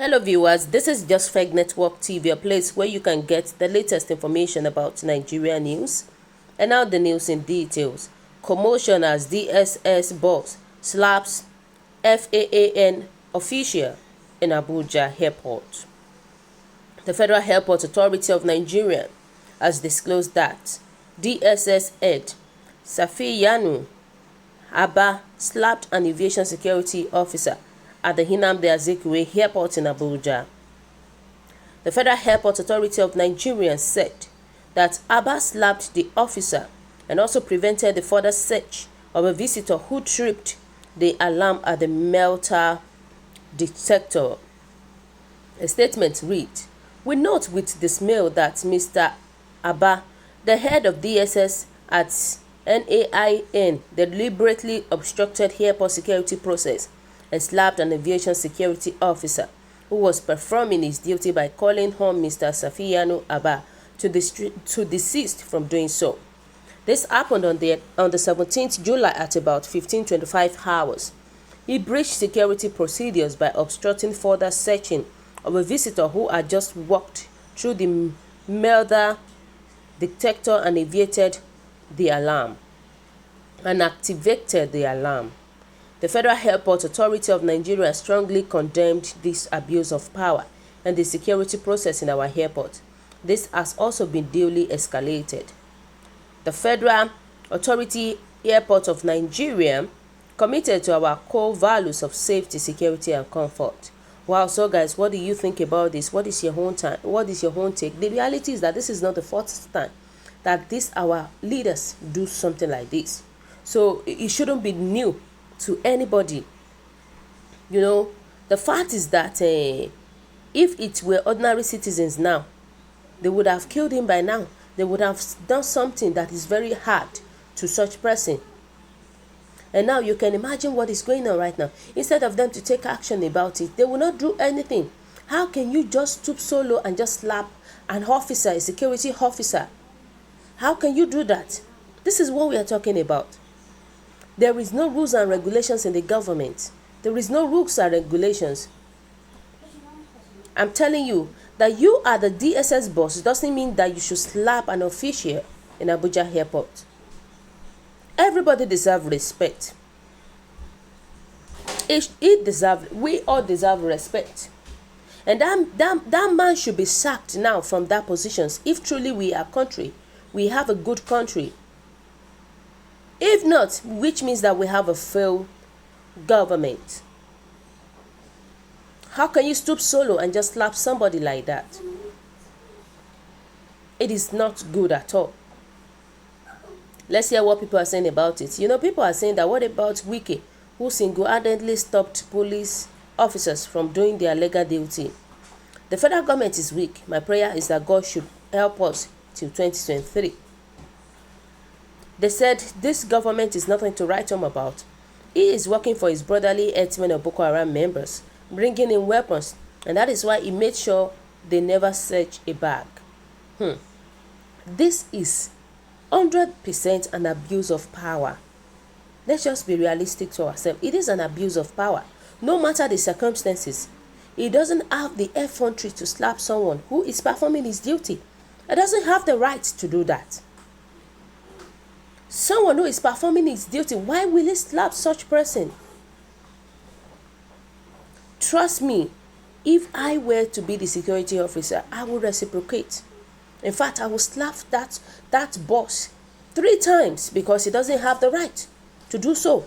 Hello viewers, this is Just Fake Network TV, a place where you can get the latest information about Nigeria news. And now the news in details. Commotion as DSS boss slaps FAAN official in Abuja airport. The Federal Airport Authority of Nigeria has disclosed that DSS head Safiyanu Abba slapped an aviation security officer at the Nnamdi Azikiwe Airport in Abuja. The Federal Airport Authority of Nigeria said that Abba slapped the officer and also prevented the further search of a visitor who tripped the alarm at the metal detector. A statement read, "We note with dismay that Mr. Abba, the head of DSS at NAIN, deliberately obstructed airport security process and slapped an aviation security officer who was performing his duty by calling on Mr. Safiyanu Abba to desist from doing so. This happened on the 17th July at about 15:25 hours. He breached security procedures by obstructing further searching of a visitor who had just walked through the metal detector and activated the alarm. The Federal Airport Authority of Nigeria strongly condemned this abuse of power and the security process in our airport. This has also been duly escalated. The Federal Authority Airport of Nigeria committed to our core values of safety, security, and comfort." Wow, so guys, what do you think about this? What is your own take? The reality is that this is not the first time that our leaders do something like this. So it shouldn't be new to anybody. You know, the fact is that if it were ordinary citizens now, they would have killed him by now. They would have done something that is very hard to such person. And now you can imagine what is going on right now. Instead of them to take action about it, they will not do anything. How can you just stoop so low and just slap an officer, a security officer? How can you do that? This is what we are talking about. There is no rules and regulations in the government. There is no rules and regulations. I'm telling you that you are the DSS boss doesn't mean that you should slap an official in Abuja airport. Everybody deserves respect. We all deserve respect. And that man should be sacked now from that position if truly we have a good country. If not, which means that we have a failed government. How can you stoop so low and just slap somebody like that? It is not good at all. Let's hear what people are saying about it. You know, people are saying that what about Wike, who single-handedly stopped police officers from doing their legal duty? The federal government is weak. My prayer is that God should help us till 2023. They said this government is nothing to write home about. He is working for his brotherly herdsmen of Boko Haram members, bringing in weapons, and that is why he made sure they never search a bag. This is 100% an abuse of power. Let's just be realistic to ourselves. It is an abuse of power. No matter the circumstances, he doesn't have the effrontery to slap someone who is performing his duty. He doesn't have the right to do that. Someone who is performing his duty, why will he slap such person? Trust me, if I were to be the security officer, I would reciprocate. In fact, I will slap that boss 3 times because he doesn't have the right to do so.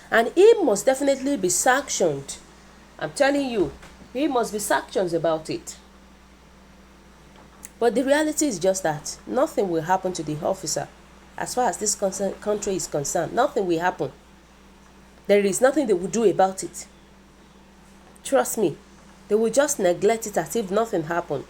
And he must definitely be sanctioned. I'm telling you, he must be sanctioned about it. But the reality is just that nothing will happen to the officer. As far as this country is concerned, nothing will happen. There is nothing they will do about it. Trust me, they will just neglect it as if nothing happened.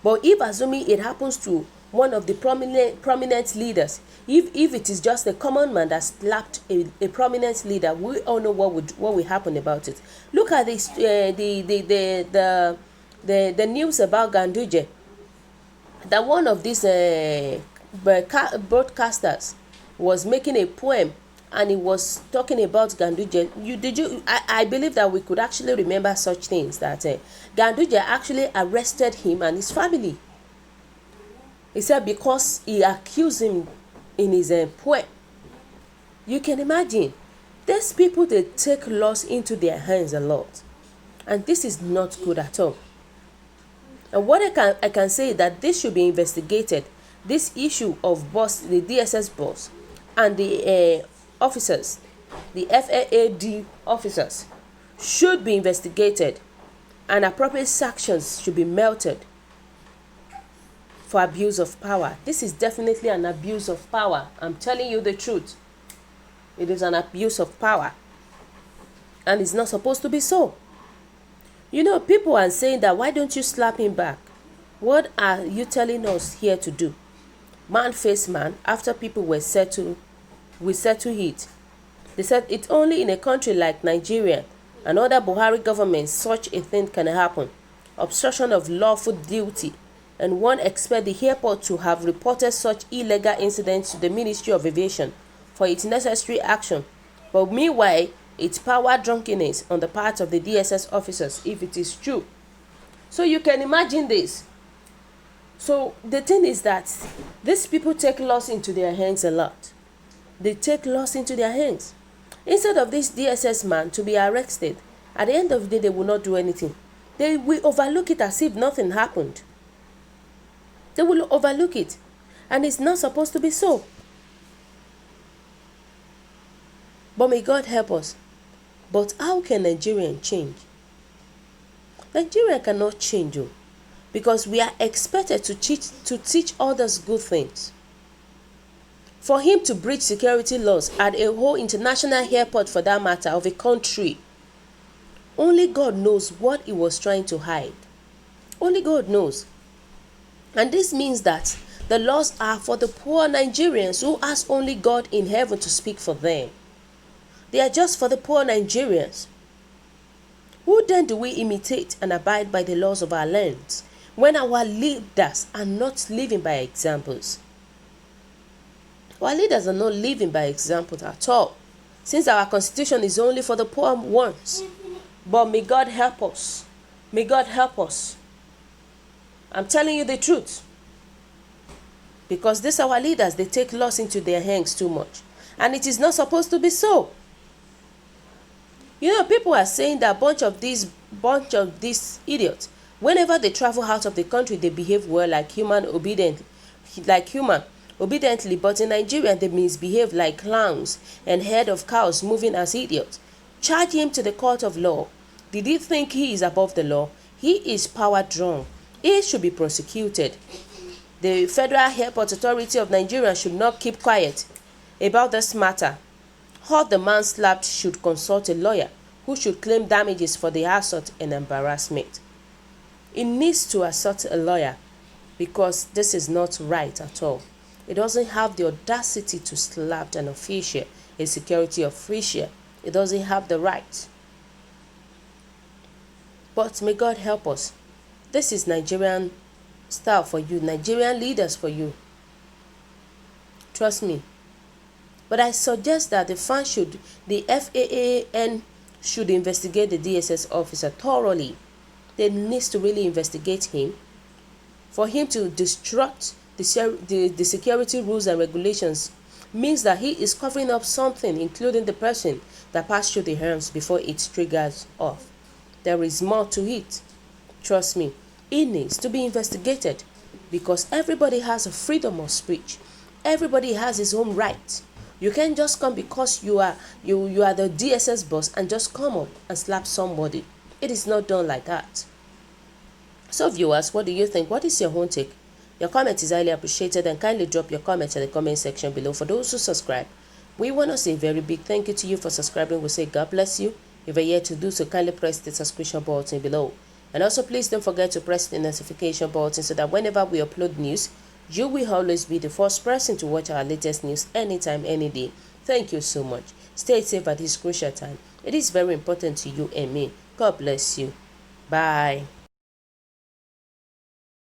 But if assuming it happens to one of the prominent leaders, if it is just a common man that slapped a prominent leader, we all know what will happen about it. Look at this, the news about Ganduje, that one of these broadcasters was making a poem and he was talking about Ganduje. I believe that we could actually remember such things, that Ganduje actually arrested him and his family. He said because he accused him in his poem. You can imagine, these people, they take laws into their hands a lot, and this is not good at all. And what I can say that this should be investigated. This issue of the DSS boss and the officers, the FAAD officers, should be investigated, and appropriate sanctions should be melted for abuse of power. This is definitely an abuse of power. I'm telling you the truth. It is an abuse of power, and it's not supposed to be so. You know, people are saying that, why don't you slap him back? What are you telling us here to do? Man face man, after people were settled it. They said it's only in a country like Nigeria and other Buhari governments such a thing can happen. Obstruction of lawful duty, and one expect the airport to have reported such illegal incidents to the Ministry of Aviation for its necessary action. But meanwhile, it's power drunkenness on the part of the DSS officers, if it is true. So you can imagine this. So the thing is that these people take laws into their hands a lot. They take laws into their hands. Instead of this DSS man to be arrested, at the end of the day, they will not do anything. They will overlook it as if nothing happened. They will overlook it. And it's not supposed to be so. But may God help us. But how can Nigerians change? Nigeria cannot change, because we are expected to teach others good things. For him to breach security laws at a whole international airport, for that matter, of a country, only God knows what he was trying to hide. Only God knows. And this means that the laws are for the poor Nigerians who ask only God in heaven to speak for them. They are just for the poor Nigerians. Who then do we imitate and abide by the laws of our lands when our leaders are not living by examples? Our leaders are not living by example at all, since our constitution is only for the poor ones. But may God help us. May God help us. I'm telling you the truth. Because these our leaders, they take laws into their hands too much. And it is not supposed to be so. You know, people are saying that bunch of these idiots, whenever they travel out of the country, they behave well, like human obediently, but in Nigeria they misbehave like clowns and head of cows moving as idiots. Charge him to the court of law. Did he think he is above the law? He is power drunk. He should be prosecuted. The Federal Airport Authority of Nigeria should not keep quiet about this matter. All the man slapped should consult a lawyer who should claim damages for the assault and embarrassment. He needs to assault a lawyer, because this is not right at all. He doesn't have the audacity to slap an official, a security official. He doesn't have the right. But may God help us. This is Nigerian style for you, Nigerian leaders for you. Trust me. But I suggest that the FAAN should investigate the DSS officer thoroughly. They need to really investigate him, for him to disrupt the security rules and regulations means that he is covering up something, including the person that passed through the hands before it triggers off. There is more to it. Trust me, it needs to be investigated, because everybody has a freedom of speech. Everybody has his own right. You can't just come because you are the DSS boss and just come up and slap somebody. It is not done like that. So viewers, what do you think? What is your own take? Your comment is highly appreciated, and kindly drop your comments in the comment section below. For those who subscribe, we want to say a very big thank you to you for subscribing. We say God bless you. If you're yet to do so, kindly press the subscription button below. And also please don't forget to press the notification button so that whenever we upload news, you will always be the first person to watch our latest news anytime, any day. Thank you so much. Stay safe at this crucial time. It is very important to you and me. God bless you. Bye.